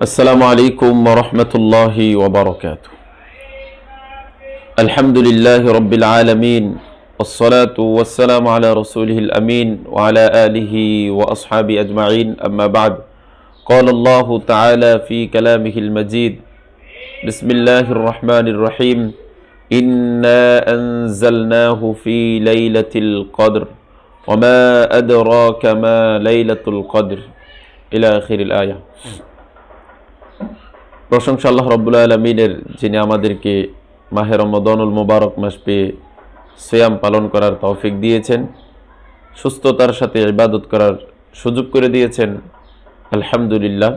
আসসালামু আলাইকুম ওয়া রাহমাতুল্লাহি ওয়া বারাকাতুহু। আলহামদুলিল্লাহি রাব্বিল আলামিন ওয়াসসালাতু ওয়াসসালামু আলা রাসূলিহিল আমিন ওয়া আলা আলিহি ওয়া আসহাবিহি আজমাইন, আম্মা বা'দ। ক্বালা আল্লাহু তাআলা ফি কালামিহিল মাজিদ, বিসমিল্লাহির রাহমানির রহিম, ইন্না আনজালনাহু ফি লাইলাতিল কদর ওয়া মা আদরাকা মা লাইলাতুল কদর ইলা আখিরিল আয়াহ। প্রশংসা আল্লাহ রাব্বুল আলামিনের, যিনি আমাদেরকে মাহে রমাদানুল মুবারক মাস পেয়ে সিয়াম পালন করার তৌফিক দিয়েছেন, সুস্থতার সাথে ইবাদত করার সুযোগ করে দিয়েছেন। আলহামদুলিল্লাহ।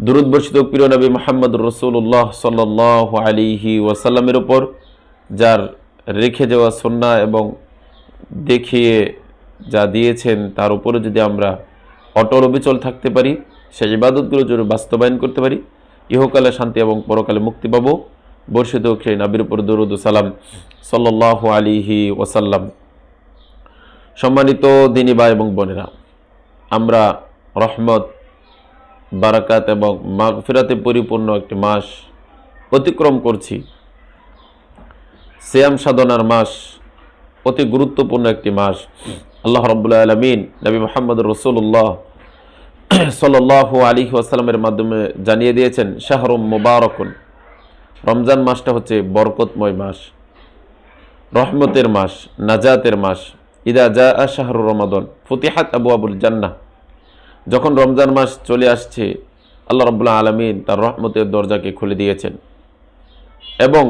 দুরূদ বর্ষিত প্রিয় নবী মুহাম্মদুর রাসূলুল্লাহ সাল্লাল্লাহু আলাইহি ওয়াসাল্লামের উপর, যার রেখে যাওয়া সুন্নাহ এবং দেখিয়ে যা দিয়েছেন তার উপরে যদি আমরা অটল অবিচল থাকতে পারি, সেই ইবাদতগুলো যদি বাস্তবায়ন করতে পারি, ইহকালে শান্তি এবং পরকালে মুক্তি পাবো। বর্ষিত সেই নবীর উপর দরুদ ও সালাম সাল্লাল্লাহু আলাইহি ওয়াসাল্লাম। সম্মানিত দিনী ভাই এবং বোনেরা, আমরা রহমত, বারাকাত এবং মাগফিরাতে পরিপূর্ণ একটি মাস অতিক্রম করছি। সিয়াম সাধনার মাস, অতি গুরুত্বপূর্ণ একটি মাস। আল্লাহ রাব্বুল আলামিন নবী মুহাম্মদুর রাসূলুল্লাহ সাল্লাল্লাহু আলাইহি ওয়াসাল্লামের মাধ্যমে জানিয়ে দিয়েছেন, শাহরুম মুবারাকুন, রমজান মাসটা হচ্ছে বরকতময় মাস, রহমতের মাস, নাজাতের মাস। ইদা জাআ শাহরু রমাদান ফুতিহাত আবওয়াবুল জান্নাহ, যখন রমজান মাস চলে আসছে, আল্লাহ রাব্বুল আলামিন তার রহমতের দরজাকে খুলে দিয়েছেন এবং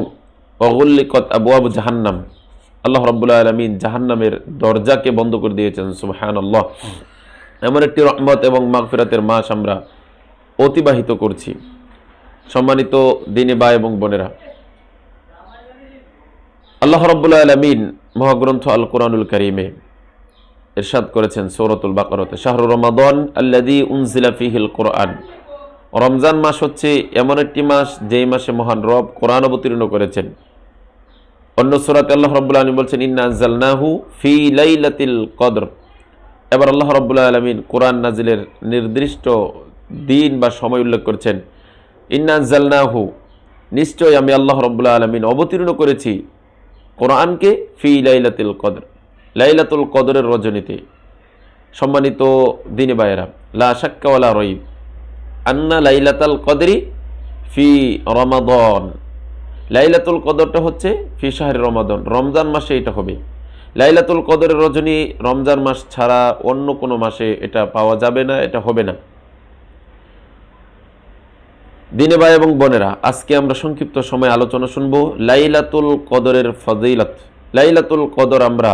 ওগুল্লিকাত আবওয়াবু জাহান্নাম, আল্লাহ রাব্বুল আলামিন জাহান্নামের দরজাকে বন্ধ করে দিয়েছেন। সুবহানাল্লাহ। এমন একটি রহমত এবং মাগফিরাতের মাস আমরা অতিবাহিত করছি। সম্মানিত দিনী ভাই এবং বোনেরা, আল্লাহ রাব্বুল আলামিন মহাগ্রন্থ আল কোরআনুল কারীমে ইরশাদ করেছেন সূরাতুল বাকারাতে, শাহরু রমাদান আল্লাযী উনজিলা ফীহিল কোরআন। রমজান মাস হচ্ছে এমন একটি মাস যেই মাসে মহান রব কোরআন অবতীর্ণ করেছেন। অন্য সূরাতে আল্লাহ রাব্বুল আলামিন বলছেন, ইন্না আনজালনাহু ফী লাইলাতিল কদর। এবার আল্লাহ রাব্বুল আলামিন কোরআন নাজিলের নির্দিষ্ট দিন বা সময় উল্লেখ করছেন। ইন্না আনজালনাহু, নিশ্চয় আমি আল্লাহ রাব্বুল আলামিন অবতীর্ণ করেছি কোরআনকে ফি লাইলাতুল কদর, লাইলাতুল কদরের রজনীতে। সম্মানিত দিনী ভাইয়েরা, লা শাক্কা ওয়ালা রাইব আন্না লাইলাতুল কদরি ফি রমাদান। লাইলাতুল কদরটা হচ্ছে ফি শাহরি রমাদান, রমজান মাসে এটা হবে। লাইলাতুল কদরের রজনী রমজান মাস ছাড়া অন্য কোনো মাসে এটা পাওয়া যাবে না, এটা হবে না। দিনে ভাই এবং বোনেরা, আজকে আমরা সংক্ষিপ্ত সময় আলোচনা শুনব লাইলাতুল কদরের ফজিলত। লাইলাতুল কদর আমরা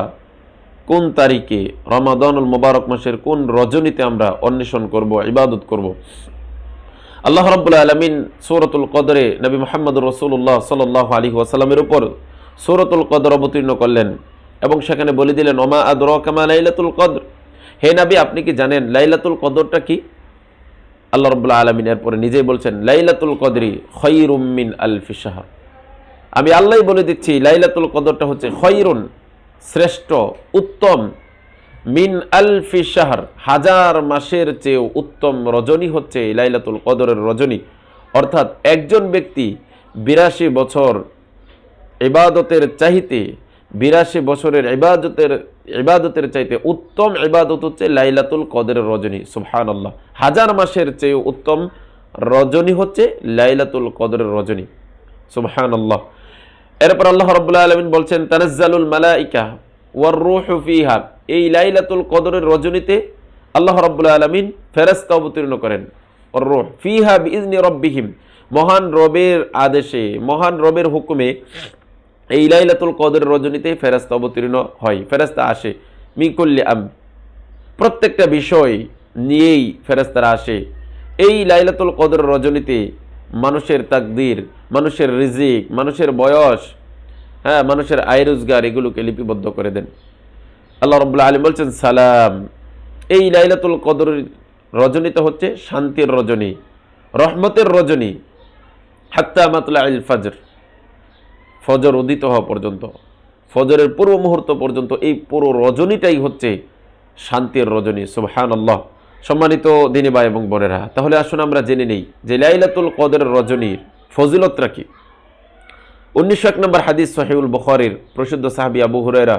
কোন তারিখে, রমাদানুল মুবারক মাসের কোন রজনীতে আমরা অন্বেষণ করব, ইবাদত করব। আল্লাহ রাব্বুল আলামিন সূরাতুল কদরে নবী মুহাম্মদুর রাসূলুল্লাহ সাল্লাল্লাহু আলাইহি ওয়াসাল্লামের উপর সূরাতুল কদর অবতীর্ণ করলেন এবং সেখানে বলে দিলেন, ওমা আদরাকা মা লাইলাতুল কদর। হে নবী, আপনি কি জানেন লাইলাতুল কদরটা কি? আল্লাহ রাব্বুল আলামিন এরপরে নিজেই বলছেন, লাইলাতুল কদরি খায়রুম মিন আলফি শাহর। আমি আল্লাহই বলে দিচ্ছি, লাইলাতুল কদরটা হচ্ছে খায়রুন, শ্রেষ্ঠ, উত্তম, মিন আলফি শাহর, হাজার মাসের চেয়ে উত্তম রজনী হচ্ছে লাইলাতুল কদরের রজনী। অর্থাৎ একজন ব্যক্তি 82 বছর ইবাদতের চাইতে, 82 বছরের ইবাদতের চাইতে উত্তম ইবাদত হচ্ছে লাইলাতুল কদরের রজনী। সুবহানাল্লাহ। হাজার মাসের চেয়ে উত্তম রজনী হচ্ছে লাইলাতুল কদরের রজনী। সুবহানাল্লাহ। এরপর আল্লাহ রাব্বুল আলামিন বলছেন, তানাজ্জালুল মালাইকা ওয়ার রূহু ফিহা। এই লাইলাতুল কদরের রজনীতে আল্লাহ রাব্বুল আলামিন ফেরেশতা অবতীর্ণ করেন। ওয়ার রূহ ফিহা বিইজনি রাব্বিহিম, মহান রবের আদেশে, মহান রবের হুকুমে এই লাইলাতুল কদরের রজনীতে ফেরেশতা অবতীর্ণ হয়, ফেরেশতা আসে। মিকুল্লি প্রত্যেকটা বিষয় নিয়েই ফেরেশতারা আসে। এই লাইলাতুল কদরের রজনীতে মানুষের তাকদীর, মানুষের রিজিক, মানুষের বয়স, মানুষের আয় রোজগার, এগুলোকে লিপিবদ্ধ করে দেন। আল্লাহ রাব্বুল আলামিন বলছেন, সালাম। এই লাইলাতুল কদরের রজনীতে হচ্ছে শান্তির রজনী, রহমতের রজনী, হাত্তা মাতলাইল ফজর, ফজর উদিত হওয়া পর্যন্ত, ফজরের পূর্ব মুহূর্ত পর্যন্ত এই পুরো রজনীটাই হচ্ছে শান্তির রজনী। সুবহানাল্লাহ। সম্মানিত দিনী ভাই এবং বোনেরা, তাহলে আসুন আমরা জেনে নেই যে লাইলাতুল কদরের রজনীর ফজিলতটা কি। 1901 নম্বর হাদিস সহিহুল বুখারীর প্রসিদ্ধ সাহাবী আবু হুরায়রা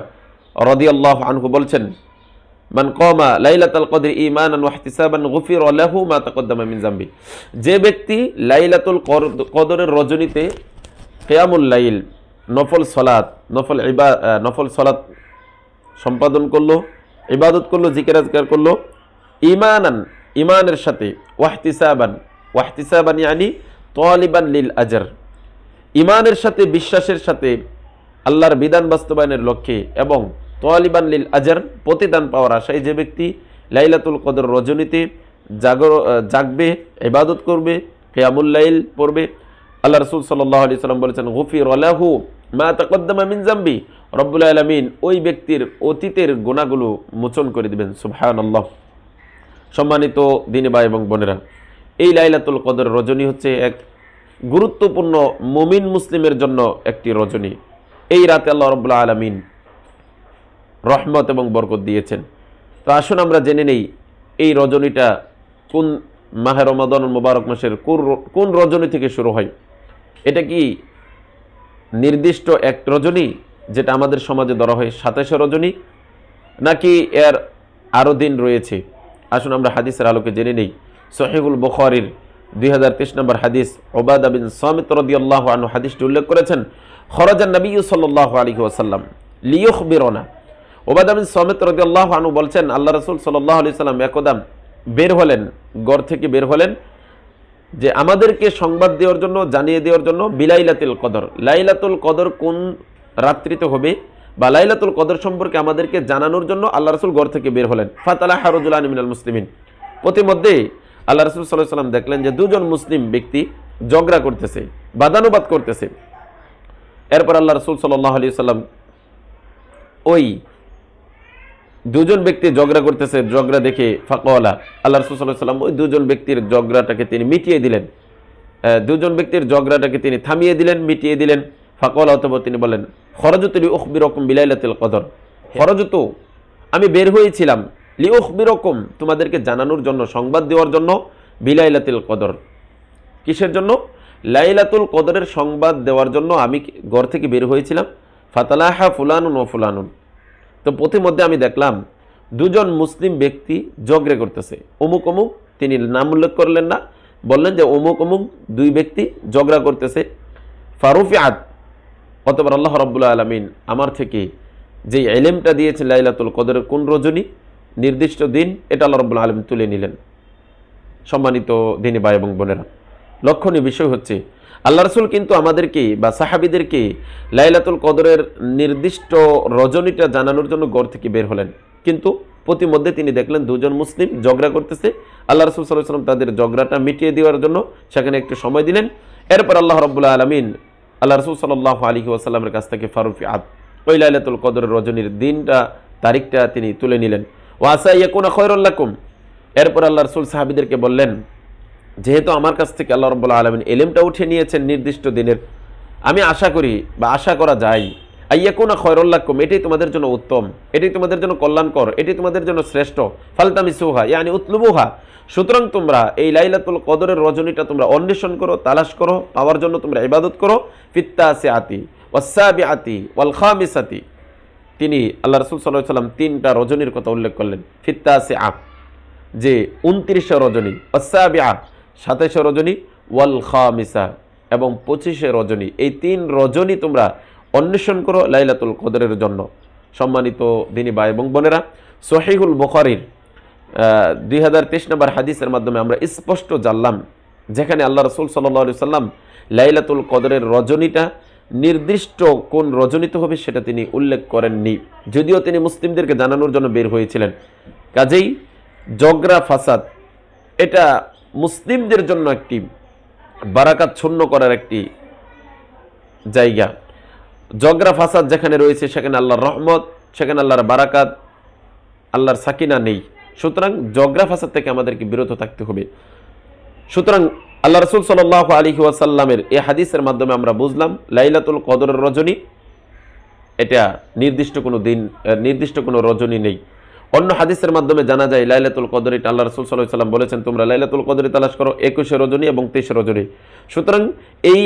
রাদিয়াল্লাহু আনহু বলছেন, মান কামা লাইলাতুল কদর ঈমানান ওয়া ইহতিসাবান গুফিরা লাহু মা তাকদ্দামা মিন যামবি। যে ব্যক্তি লাইলাতুল কদরের রজনীতে কিয়ামুল লাইল, নফল সালাত সম্পাদন করলো, ইবাদত করলো, জিকির আজকার করলো, ঈমানান, ঈমানের সাথে, ওয়াহতিসাবান ইয়ানি তালিবান লিল আজর, ঈমানের সাথে, বিশ্বাসের সাথে, আল্লাহর বিধান বাস্তবায়নের লক্ষ্যে, এবং তালিবান লিল আজর, প্রতিদান পাওয়ার আশায় যে ব্যক্তি লাইলাতুল কদর রজনীতে জাগবে, ইবাদত করবে, কিয়ামুল লাইল পড়বে, আল্লাহ রাসূল সাল্লাল্লাহু আলাইহি সাল্লাম বলেছেন, গুফিরা লাহু মা তাকদ্দামা মিন যামবি, রব্বুল আলামিন ওই ব্যক্তির অতীতের গুনাহগুলো মোচন করে দিবেন। সুবহানাল্লাহ। সম্মানিত দিনী ভাই এবং বোনেরা, এই লাইলাতুল কদর রজনী হচ্ছে এক গুরুত্বপূর্ণ মুমিন মুসলিমের জন্য একটি রজনী। এই রাতে আল্লাহ রাব্বুল আলামিন রহমত এবং বরকত দিয়েছেন। তো আসুন আমরা জেনে নেই এই রজনীটা কোন মাহে রমাদানুল মুবারক মাসের কোন রজনী থেকে শুরু হয়। এটা কি নির্দিষ্ট এক রজনী যেটা আমাদের সমাজে ধরা হয় 27 রজনী, নাকি এর আরও দিন রয়েছে? আসুন আমরা হাদিসের আলোকে জেনে নেই। সহিহুল বুখারীর 2023 নম্বর হাদিস, উবাদা বিন সামিত রাদিয়াল্লাহু আনহু হাদিসটি উল্লেখ করেছেন, খরাজান নবী সাল্লাল্লাহু আলাইহি ওয়াসাল্লাম লিইখবিরনা। উবাদা বিন সামিত রাদিয়াল্লাহু আনহু বলছেন, আল্লাহ রাসূল সাল্লাল্লাহু আলাইহি ওয়াসাল্লাম একদা বের হলেন, ঘর থেকে বের হলেন যে আমাদেরকে সংবাদ দেওয়ার জন্য, জানিয়ে দেওয়ার জন্য বিলাইলাতুল কদর, লাইলাতুল কদর কোন রাত্রিতে হবে বা লাইলাতুল কদর সম্পর্কে আমাদেরকে জানানোর জন্য আল্লাহ রাসূল ঘর থেকে বের হলেন। ফাতালাহা রাজুলান মিনাল মুসলিমিন। প্রতিমধ্যে আল্লাহ রাসূল সাল্লাল্লাহু আলাইহি ওয়াসাল্লাম দেখলেন যে দুজন মুসলিম ব্যক্তি ঝগড়া করতেছে, বাদানুবাদ করতেছে। এরপর আল্লাহ রাসূল সাল্লাল্লাহু আলাইহি ওয়াসাল্লাম ওই দুজন ব্যক্তি ঝগড়া করতেছে, ঝগড়া দেখে ফাকালা, আল্লাহ রাসূল সাল্লাল্লাহু আলাইহি ওয়াসাল্লাম ওই দুজন ব্যক্তির ঝগড়াটাকে তিনি মিটিয়ে দিলেন, দুজন ব্যক্তির ঝগড়াটাকে তিনি থামিয়ে দিলেন, মিটিয়ে দিলেন। ফাকালা, অতঃপর তিনি বলেন, খরাজতু লিউখবিরকুম বিলাইলাতিল কদর। খরাজতু, আমি বের হয়েছিলাম, লিউখবিরকুম, তোমাদেরকে জানানোর জন্য, সংবাদ দেওয়ার জন্য, বিলাইলাতিল কদর, কিসের জন্য? লাইলাতুল কদরের সংবাদ দেওয়ার জন্য আমি ঘর থেকে বের হয়েছিলাম। ফাতালাহা ফুলানুন ও ফুলানুন। তো প্রতিমধ্যে আমি দেখলাম দুজন মুসলিম ব্যক্তি ঝগড়া করতেছে, অমুক অমুক, তিনি নাম উল্লেখ করলেন না, বললেন যে অমুক অমুক দুই ব্যক্তি ঝগড়া করতেছে। ফারুফিআত, অতঃপর আল্লাহ রাব্বুল আলামিন আমার থেকে যে ইলমটা দিয়েছেন লাইলাতুল কদরের কোন রজনী, নির্দিষ্ট দিন, এটা আল্লাহ রাব্বুল আলামিন তুলে নিলেন। সম্মানিত দিনী ভাই এবং বোনেরা, লক্ষণীয় বিষয় হচ্ছে আল্লাহ রাসূল কিন্তু আমাদেরকে বা সাহাবীদেরকে লাইলাতুল কদরের নির্দিষ্ট রজনীটা জানানোর জন্য ঘর থেকে বের হলেন, কিন্তু প্রতিমধ্যে তিনি দেখলেন দুজন মুসলিম ঝগড়া করতেছে। আল্লাহ রাসূল সাল্লাল্লাহু আলাইহি ওয়াসাল্লাম তাদের ঝগড়াটা মিটিয়ে দেওয়ার জন্য সেখানে একটু সময় দিলেন। এরপর আল্লাহ রাব্বুল আলামিন আল্লাহ রাসূল সাল্লাল্লাহু আলাইহি ওয়াসাল্লামের কাছ থেকে ফারুফিআত, ওই লাইলাতুল কদরের রজনীর দিনটা, তারিখটা তিনি তুলে নিলেন। ওয়া আসা ইয়াকুনা খায়রুল লাকুম। এরপর আল্লাহ রাসূল সাহাবীদেরকে বললেন, যেহেতু আমার কাছ থেকে আল্লাহ রাব্বুল আলামিন ইলমটা উঠিয়ে নিয়েছেন নির্দিষ্ট দিনের, আমি আশা করি বা আশা করা যায়, আইয়াকুনা খায়রুল লাকুম, এটাই তোমাদের জন্য উত্তম, এটাই তোমাদের জন্য কল্যাণকর, এটাই তোমাদের জন্য শ্রেষ্ঠ। ফালতামিসুহা ইয়ানি উতলুবুহা। সুতরাং তোমরা এই লাইলাতুল কদরের রজনীটা তোমরা অন্বেষণ করো, তালাশ করো, পাওয়ার জন্য তোমরা ইবাদত করো। ফিত্তাসিআতি ওয়াসসাবিআতি ওয়াল খামিসাতি। তিনি আল্লাহ রাসূল সাল্লাল্লাহু আলাইহি ওয়াসাল্লাম তিনটা রজনীর কথা উল্লেখ করলেন। ফিত্তাসিআ, যে 29 রজনী, ওয়াসসাবিআ 27 রজনী, ওয়াল খামিসা এবং 25 রজনী, এই তিন রজনী তোমরা অন্বেষণ করো লাইলাতুল কদরের জন্য। সম্মানিত দিনী ভাই এবং বোনেরা, সহিহুল বুখারীর 2023 নম্বর হাদিসের মাধ্যমে আমরা স্পষ্ট জানলাম, যেখানে আল্লাহ রাসূল সাল্লাল্লাহু আলাইহি ওয়াসাল্লাম লাইলাতুল কদরের রজনীটা নির্দিষ্ট কোন রজনীতে হবে সেটা তিনি উল্লেখ করেননি, যদিও তিনি মুসলিমদেরকে জানানোর জন্য বের হয়েছিলেন। কাজেই ঝগড়া ফাসাদ এটা মুসলিমদের জন্য একটি বারাকাত শূন্য করার একটি জায়গা। ঝগড়া ফাসাদ যেখানে রয়েছে সেখানে আল্লাহর রহমত, সেখানে আল্লাহর বারাকাত, আল্লাহর সাকিনা নেই। সুতরাং ঝগড়া ফাসাদ থেকে আমাদেরকে বিরত থাকতে হবে। সুতরাং আল্লাহ রাসূল সাল্লাল্লাহু আলাইহি ওয়াসাল্লামের এই হাদিসের মাধ্যমে আমরা বুঝলাম লাইলাতুল কদরের রজনী এটা নির্দিষ্ট কোনো দিন, নির্দিষ্ট কোনো রজনী নেই। অন্য হাদিসের মাধ্যমে জানা যায় লাইলাতুল কদর, এটা আল্লাহ রাসূল সাল্লাল্লাহু আলাইহি ওয়াসাল্লাম বলেছেন তোমরা লাইলাতুল কদর তালাশ করো 21 রজনী এবং 23 রজনী। সুতরাং এই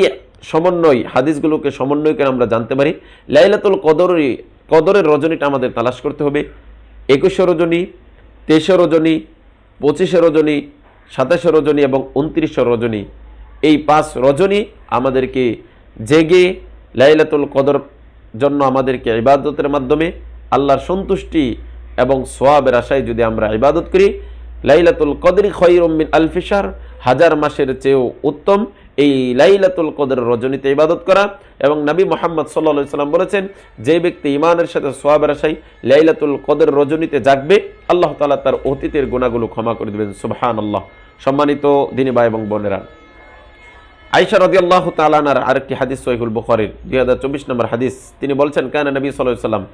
সমন্বয় হাদিসগুলোকে সমন্বয় করে আমরা জানতে পারি লাইলাতুল কদরের রজনীটা আমাদের তালাশ করতে হবে 21 রজনী, 23 রজনী, 25 রজনী, 27 রজনী এবং 29 রজনী। এই 5 রজনী আমাদেরকে জেগে লাইলাতুল কদর জন্য আমাদেরকে ইবাদতের মাধ্যমে আল্লাহর সন্তুষ্টি এবং সোয়াবের আশায় যদি আমরা ইবাদত করি, লাইলাতুল কদরি খায়রুম মিন আলফি শাহর, হাজার মাসের চেয়েও উত্তম এই লাইলাতুল কদর রজনীতে ইবাদত করা। এবং নবী মুহাম্মদ সাল্লাল্লাহু আলাইহি সাল্লাম বলেছেন যে ব্যক্তি ঈমানের সাথে সোয়াবের আশায় লাইলাতুল কদর রজনীতে জাগবে আল্লাহ তাআলা তার অতীতের গুনাহগুলো ক্ষমা করে দিবেন। সুবহানাল্লাহ। সম্মানিত দিনী ভাই এবং বোনেরা, আয়েশা রাদিয়াল্লাহু তাআলা আনহার আরেকটি হাদিস সহিহুল বুখারীর 2024 নম্বর হাদিস, তিনি বলছেন কানা নবী সাল্লাল্লাহু আলাইহি সাল্লাম,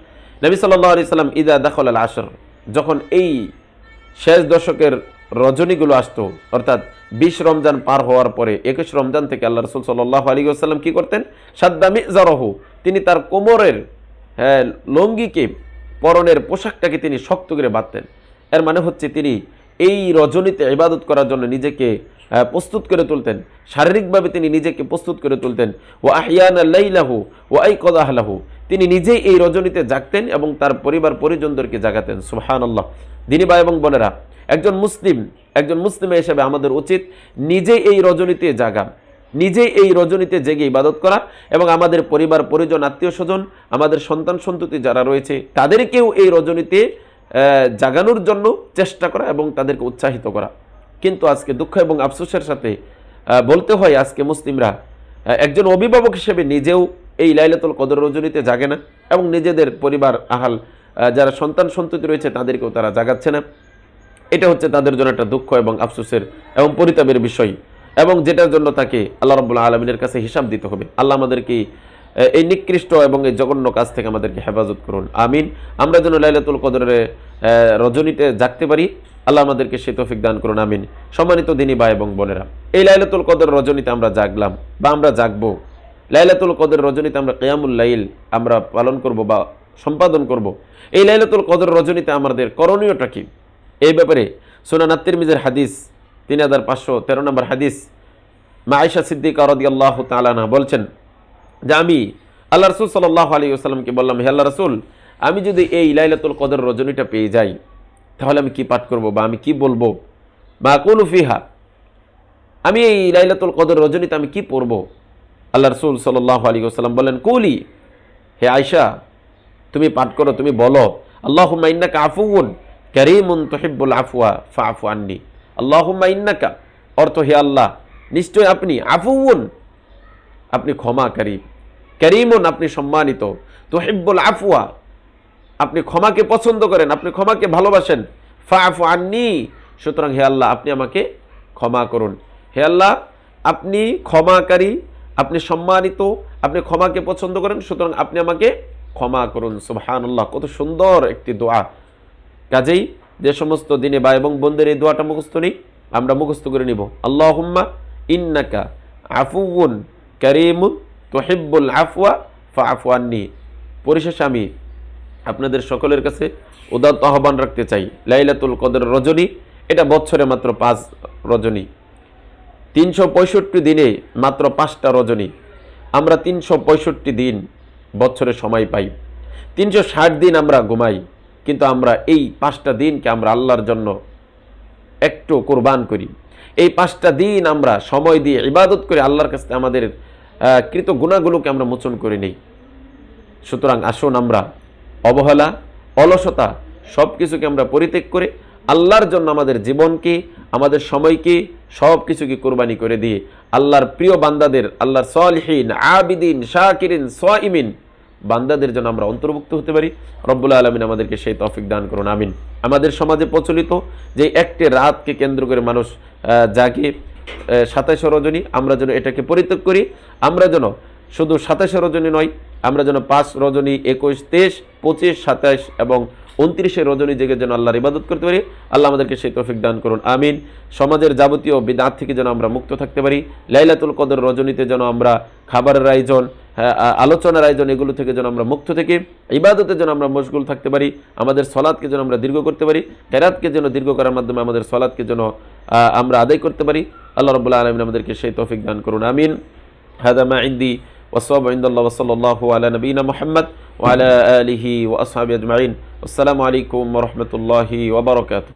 নবী সাল্লাল্লাহু আলাইহি সাল্লাম ইদা দাখাল আল আশর, যখন এই শেষ দশকের রজনীগুলো আসতো, অর্থাৎ 20 রমজান পার হওয়ার পরে 21 রমজান থেকে আল্লাহ রাসূল সাল্লাল্লাহু আলাইহি ওয়াসাল্লাম কি করতেন, সাদ্দা মিজারহু, তিনি তার কোমরের লঙ্গিকে, পরনের পোশাকটাকে তিনি শক্ত করে বাঁধতেন। এর মানে হচ্ছে তিনি এই রজনীতে ইবাদত করার জন্য নিজেকে প্রস্তুত করে তুলতেন, শারীরিকভাবে তিনি নিজেকে প্রস্তুত করে তুলতেন। ও আহিয়ানা লাইলাহু ও আইকাযা আহলাহু, তিনি নিজেই এই রজনীতে জাগতেন এবং তার পরিবার পরিজনদেরকে জাগাতেন। সুবহানাল্লাহ। দিনী ভাই এবং বোনেরা, একজন মুসলিম হিসেবে আমাদের উচিত নিজেই এই রজনীতে জাগা, নিজেই এই রজনীতে জেগে ইবাদত করা এবং আমাদের পরিবার পরিজন, আত্মীয় স্বজন, আমাদের সন্তান সন্ততি যারা রয়েছে তাদেরকেও এই রজনীতে জাগানোর জন্য চেষ্টা করা এবং তাদেরকে উৎসাহিত করা। কিন্তু আজকে দুঃখ এবং আফসোসের সাথে বলতে হয় আজকে মুসলিমরা একজন অভিভাবক হিসেবে নিজেও এই লাইলাতুল কদর রজনীতে জাগে না এবং নিজেদের পরিবার আহাল যারা সন্তান সন্ততি রয়েছে তাদেরকেও তারা জাগাচ্ছে না। এটা হচ্ছে তাদের জন্য একটা দুঃখ এবং আফসোসের এবং পরিতাপের বিষয়, এবং যেটার জন্য তাকে আল্লাহ রাব্বুল আলামিনের কাছে হিসাব দিতে হবে। আল্লাহ আমাদেরকে এই নিকৃষ্ট এবং এই জঘন্য কাজ থেকে আমাদেরকে হেফাজত করুন, আমিন। আমরা যেন লাইলাতুল কদরের রজনীতে জাগতে পারি, আল্লাহ আমাদেরকে সেই তৌফিক দান করুন, আমিন। সম্মানিত দিনী ভাই এবং বোনেরা, এই লাইলাতুল কদর রজনীতে আমরা জাগলাম বা আমরা জাগবো, লাইলাতুল কদর রজনীতে আমরা কিয়ামুল লাইল আমরা পালন করব বা সম্পাদন করব। এই লাইলাতুল কদর রজনীতে আমাদের করণীয়টা কি, এই ব্যাপারে সুনান আত-তিরমিজির হাদিস 3513 নম্বর হাদিস, মা আয়েশা সিদ্দিকা রাদিয়াল্লাহু তাআলা আনহা বলছেন যে আমি আল্লাহ রাসূল সাল্লাল্লাহু আলাইহি ওয়াসাল্লামকে বললাম, হে আল্লাহ রাসূল, আমি যদি এই লাইলাতুল কদর রজনীটা পেয়ে যাই তাহলে আমি কি পাঠ করব বা আমি কি বলবো, মা কুলু ফিহা, আমি এই লাইলাতুল কদর রজনীতে আমি কি পড়ব। আল্লাহ রাসূল সাল্লাল্লাহু আলাইহি ওয়াসাল্লাম বলেন, কুলি, হে আয়েশা তুমি পাঠ করো, তুমি বলো, আল্লাহুম্মা ইন্নাকা আফুউন কারীমুন তুহিব্বুল আফওয়া ফাআফু আন্নী। আল্লাহুম্মা ইন্নাকা, অর্থ হে আল্লাহ, নিশ্চয় আপনি, আফুউন আপনি ক্ষমাকারী, কারীমুন আপনি সম্মানিত, তুহিব্বুল আফওয়া আপনি ক্ষমাকে পছন্দ করেন, আপনি ক্ষমাকে ভালোবাসেন, ফাআফু আন্নী সুতরাং হে আল্লাহ আপনি আমাকে ক্ষমা করুন। হে আল্লাহ আপনি ক্ষমাকারী, আপনি সম্মানিত, আপনি ক্ষমাকে পছন্দ করেন, সুতরাং আপনি আমাকে ক্ষমা করুন। সুবহানাল্লাহ, কত সুন্দর একটি দোয়া। কাজেই যে সমস্ত দিনে ভাই এবং বোনদের এই দোয়াটা মুখস্থ নেই, আমরা মুখস্থ করে নিব, আল্লাহুম্মা ইন্নাকা আফুউন কারীমুন তুহিব্বুল আফওয়া ফাআফু আন্নী। পরিশেষে আমি আপনাদের সকলের কাছে উদাত্ত আহ্বান রাখতে চাই, লাইলাতুল কদর রজনী এটা বছরে মাত্র 5 রজনী, 365 দিনে মাত্র 5টা রজনী। আমরা 365 দিন বছরে সময় পাই, 360 দিন আমরা ঘুমাই, কিন্তু আমরা এই 5টা দিনকে আমরা আল্লাহর জন্য একটু কোরবান করি। এই 5টা দিন আমরা সময় দিয়ে ইবাদত করে আল্লাহর কাছে আমাদের কৃত গুনাহগুলোকে আমরা মোচন করে নেই। সুতরাং আসুন আমরা অবহেলা, অলসতা সব কিছুকে আমরা পরিত্যাগ করে আল্লাহর জন্য আমাদের জীবনকে, আমাদের সময়কে, সব কিছুকে কোরবানি করে দিয়ে আল্লাহর প্রিয় বান্দাদের, আল্লাহর সালিহিন, আবিদিন, শাকিরিন, সাইমিন বান্দাদের জন্য আমরা অন্তর্ভুক্ত হতে পারি। রব্বুল আলামিন আমাদেরকে সেই তৌফিক দান করুন, আমিন। আমাদের সমাজে প্রচলিত যে একটি রাতকে কেন্দ্র করে মানুষ জাগে 27 রজনী, আমরা যেন এটাকে পরিত্যাগ করি। আমরা যেন শুধু 27 রজনী নয়, আমরা যেন 5 রজনী, 21, 23, 25, 27 এবং 29 রজনী জেগে যেন আল্লাহর ইবাদত করতে পারি। আল্লাহ আমাদেরকে সেই তৌফিক দান করুন, আমিন। সমাজের যাবতীয় বিদআত থেকে যেন আমরা মুক্ত থাকতে পারি। লাইলাতুল কদর রজনীতে যেন আমরা খাবারের আয়োজন, আলোচনার আয়োজন, এগুলো থেকে যেন আমরা মুক্ত থেকে ইবাদতে যেন আমরা মশগুল থাকতে পারি। আমাদের সলাৎকে যেন আমরা দীর্ঘ করতে পারি, কেরাতকে যেন দীর্ঘ করার মাধ্যমে আমাদের সলাৎকে যেন আমরা আদায় করতে পারি। আল্লাহ রাব্বুল আলামিন আমাদেরকে সেই তৌফিক দান করুন, আমিন। হাদা মা ইনদি ওয়াসসালামু ইনদাল্লাহ ওয়া সাল্লাল্লাহু আলা নবিয়িনা মুহাম্মদ ওয়া আলা আলিহি ওয়া আসহাবিহি আজমাইন। আসসালামু আলাইকুম ওয়া রাহমাতুল্লাহি ওয়া বারাকাতুহু।